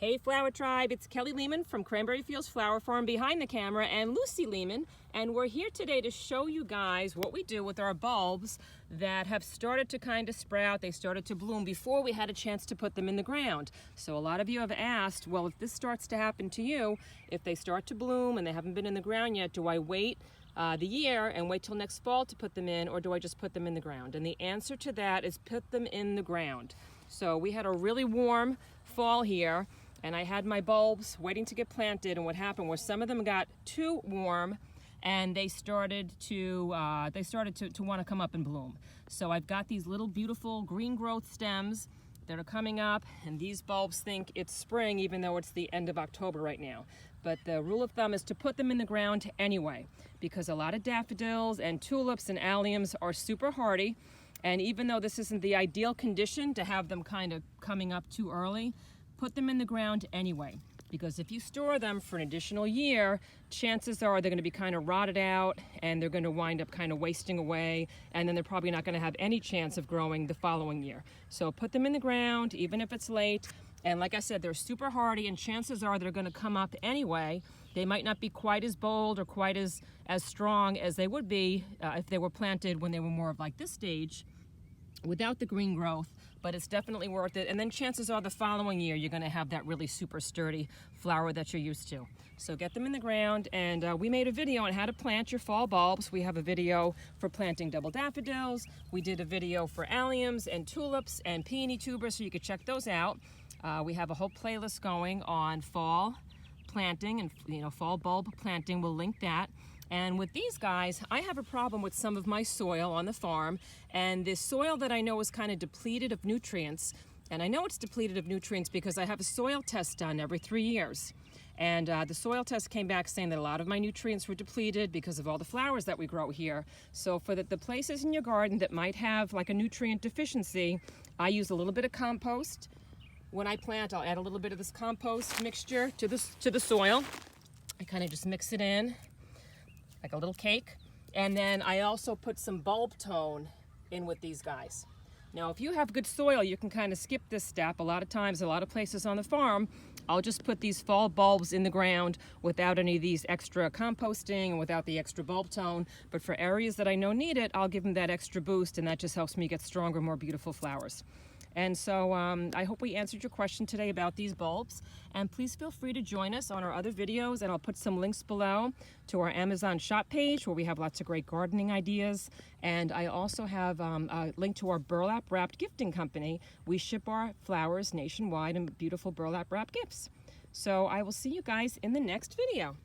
Hey Flower Tribe, it's Kelly Lehman from Cranberry Fields Flower Farm behind the camera and Lucy Lehman, and we're here today to show you guys what we do with our bulbs that have started to kind of sprout. They started to bloom before we had a chance to put them in the ground. So a lot of you have asked, well, if this starts to happen to you, if they start to bloom and they haven't been in the ground yet, do I wait the year and wait till next fall to put them in, or do I just put them in the ground? And the answer to that is put them in the ground. So we had a really warm fall here, and I had my bulbs waiting to get planted, and what happened was some of them got too warm and they started to want to come up and bloom. So I've got these little beautiful green growth stems that are coming up, and these bulbs think it's spring even though it's the end of October right now. But the rule of thumb is to put them in the ground anyway, because a lot of daffodils and tulips and alliums are super hardy. And even though this isn't the ideal condition to have them kind of coming up too early, put them in the ground anyway, because if you store them for an additional year, chances are they're going to be kind of rotted out and they're going to wind up kind of wasting away, and then they're probably not going to have any chance of growing the following year. So put them in the ground even if it's late, and like I said, they're super hardy and chances are they're going to come up anyway. They might not be quite as bold or quite as strong as they would be if they were planted when they were more of like this stage without the green growth, but it's definitely worth it. And then chances are the following year you're going to have that really super sturdy flower that you're used to. So get them in the ground, and we made a video on how to plant your fall bulbs. We have a video for planting double daffodils. We did a video for alliums and tulips and peony tubers, so you could check those out. We have a whole playlist going on fall planting and fall bulb planting. We'll link that. And with these guys, I have a problem with some of my soil on the farm, and this soil that I know is kind of depleted of nutrients, and I know it's depleted of nutrients because I have a soil test done every 3 years. And the soil test came back saying that a lot of my nutrients were depleted because of all the flowers that we grow here. So for the places in your garden that might have like a nutrient deficiency, I use a little bit of compost. When I plant, I'll add a little bit of this compost mixture to the soil. I kind of just mix it in like a little cake, and then I also put some bulb tone in with these guys. Now if you have good soil, you can kind of skip this step. A lot of times, a lot of places on the farm, I'll just put these fall bulbs in the ground without any of these extra composting and without the extra bulb tone, but for areas that I know need it, I'll give them that extra boost, and that just helps me get stronger, more beautiful flowers. And so I hope we answered your question today about these bulbs, and please feel free to join us on our other videos, and I'll put some links below to our Amazon shop page where we have lots of great gardening ideas, and I also have a link to our burlap wrapped gifting company. We ship our flowers nationwide in beautiful burlap wrap gifts. So I will see you guys in the next video.